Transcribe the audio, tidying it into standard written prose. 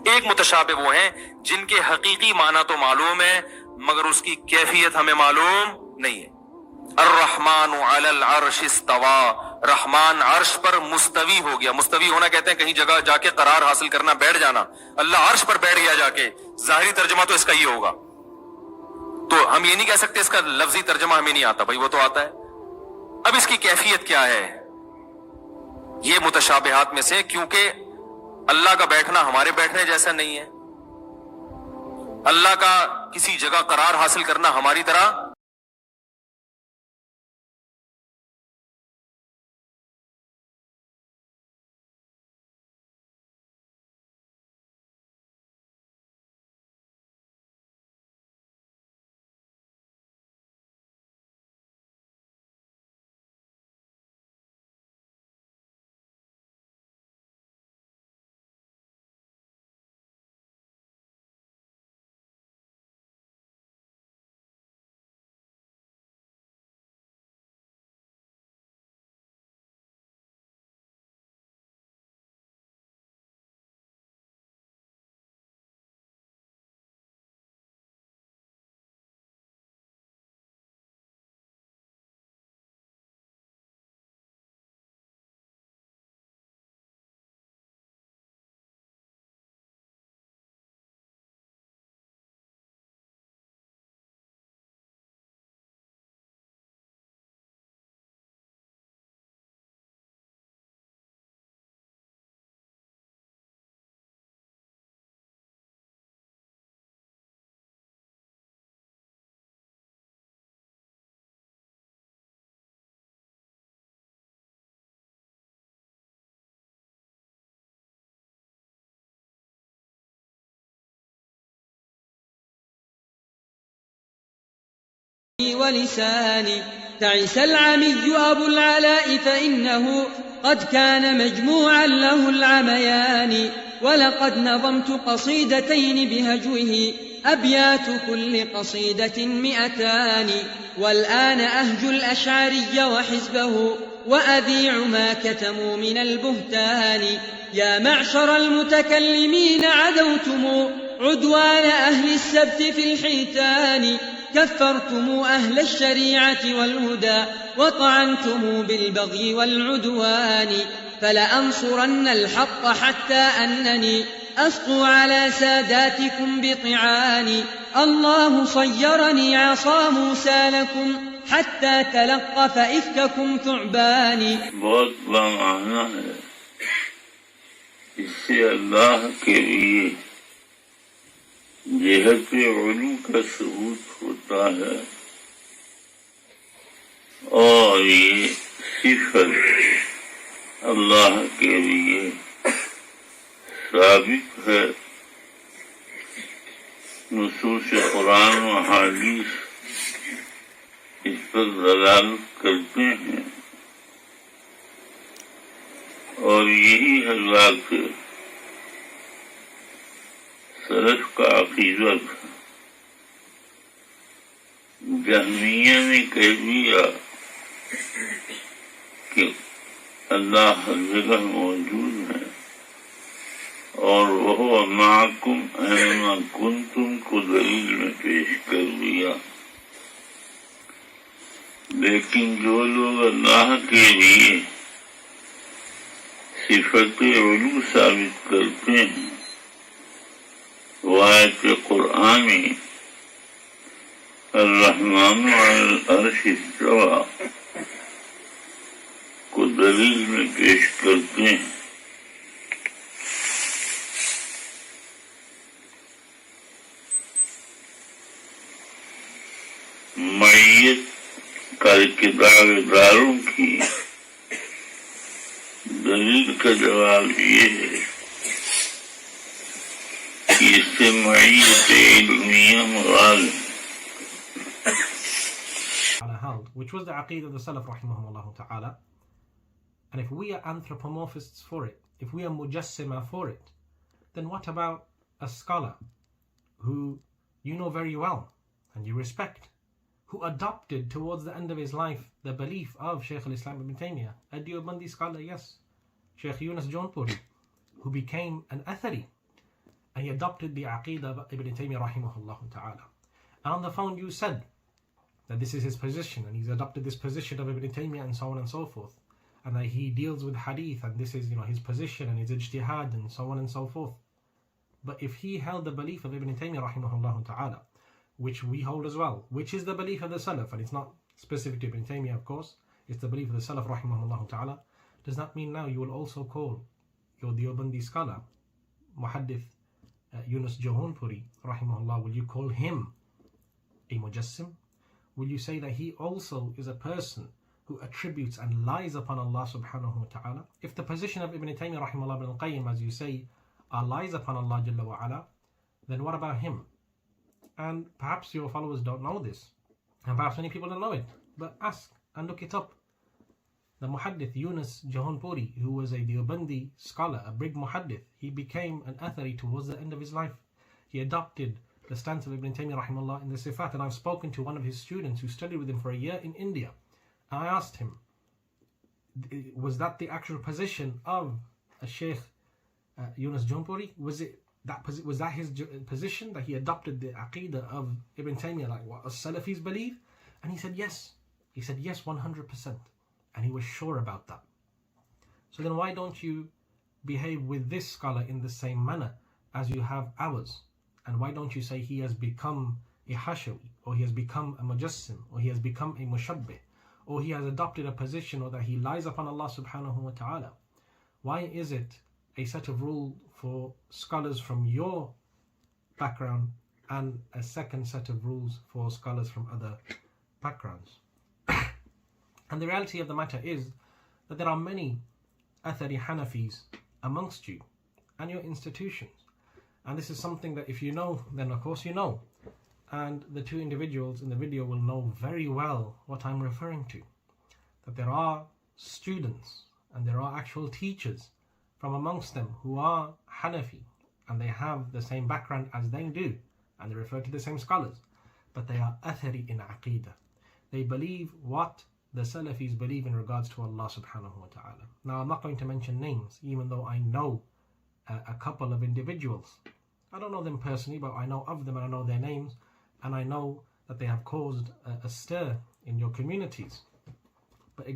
एक मुतशाबिह वो हैं जिनके हकीकी माना तो मालूम है मगर उसकी कैफियत हमें मालूम नहीं है। अर्रहमानु अलल अर्श इस्तवा, रहमान अर्श पर मुस्तवी हो गया। मुस्तवी होना कहते हैं कहीं जगह जाके करार हासिल करना, बैठ जाना। अल्लाह अर्श पर बैठ गया जाके, जाहिरी तर्जुमा तो इसका ये होगा। तो हम ये नहीं कह सकते इसका लफ्जी तर्जुमा हमें नहीं आता, भाई वो तो आता है। अब इसकी कैफियत क्या है, ये मुतशाबिहात में से, क्योंकि अल्लाह का बैठना हमारे बैठने जैसा नहीं है, अल्लाह का किसी जगह करार हासिल करना हमारी तरह ولساني. تعس العمي أبو العلاء فإنه قد كان مجموعا له العميان. ولقد نظمت قصيدتين بهجوه أبيات كل قصيدة 200. والآن أهجو الأشعري وحزبه وأذيع ما كتموا من البهتان. يا معشر المتكلمين عدوتم عدوان أهل السبت في الحيتان. كفرتم أهل الشريعة والهدى وطعنتم بالبغي والعدوان. فلأنصرن الحق حتى أنني أسطو على ساداتكم بطعان. الله صيرني عصا موسى لكم حتى تلقف إفككم ثعبان. बहुत बमाना है, इससे अल्लाह के लिए जेहत उलू का सबूत होता है और ये सिफत अल्लाह के लिए साबित है। नुसूस कुरान व हदीस इस पर दलालत करते हैं और यही अल्लाह के सलफ का अकीदा था। जहमिया ने कह दिया कि अल्लाह हर जगह मौजूद है और वह माकुम ऐमा कुंतुम को दलील में पेश कर दिया। लेकिन जो लोग अल्लाह के लिए सिफत उलू साबित करते हैं वो आयत कुरान में अर्रहमान अलल अर्श इस्तवा को दलील में पेश करते हैं। मय्यत करके दावेदारों की दलील का जवाब ये है कि इससे मय्यत इल्मिया मुराद which was the aqeedah of the Salaf rahimahumullah ta'ala. And if we are anthropomorphists for it, if we are mujassima for it, then what about a scholar who you know very well and you respect, who adopted towards the end of his life the belief of Shaykh al-Islam ibn Taymiyyah, a Deobandi scholar, yes, Shaykh Yunus Juhanpuri, who became an athari, and he adopted the Aqidah of Ibn Taymiyyah rahimahullah ta'ala. And on the phone you said that this is his position, and he's adopted this position of Ibn Taymiyyah and so on and so forth, and that he deals with hadith, and this is, his position and his ijtihad and so on and so forth. But if he held the belief of Ibn Taymiyyah rahimahullah ta'ala, which we hold as well, which is the belief of the Salaf, and it's not specific to Ibn Taymiyyah, of course, it's the belief of the Salaf rahimahullah ta'ala, does that mean now you will also call your Deobandi scholar, Muhaddith Yunus Juhanpuri rahimahullah, will you call him a mujassim? Will you say that he also is a person who attributes and lies upon Allah subhanahu wa ta'ala? If the position of Ibn Taymiyyah rahimahullah ibn al-Qayyim, as you say, are lies upon Allah jalla wa ala, then what about him? And perhaps your followers don't know this, and perhaps many people don't know it, but ask and look it up. The Muhaddith Yunus Juhanpuri, who was a Deobandi scholar, a big Muhaddith, he became an Athari towards the end of his life. He adopted the stance of Ibn Taymiyyah rahimahullah in the Sifat, and I've spoken to one of his students who studied with him for a year in India, and I asked him, was that the actual position of a Sheikh Yunus Juhanpuri? Was that his position, that he adopted the Aqidah of Ibn Taymiyyah, like what Salafis believe? And he said yes. He said yes, 100%. And he was sure about that. So then why don't you behave with this scholar in the same manner as you have ours? And why don't you say he has become a Hashawi, or he has become a Mujassim, or he has become a Mushabbih, or he has adopted a position, or that he lies upon Allah subhanahu wa ta'ala? Why is it a set of rule for scholars from your background and a second set of rules for scholars from other backgrounds? And the reality of the matter is that there are many Athari Hanafis amongst you and your institutions. And this is something that if you know, then of course you know. And the two individuals in the video will know very well what I'm referring to. That there are students and there are actual teachers from amongst them who are Hanafi, and they have the same background as they do, and they refer to the same scholars, but they are Athari in Aqidah. They believe what the Salafis believe in regards to Allah subhanahu wa ta'ala. Now I'm not going to mention names, even though I know a couple of individuals. I don't know them personally, but I know of them and I know their names, and I know that they have caused a stir in your communities.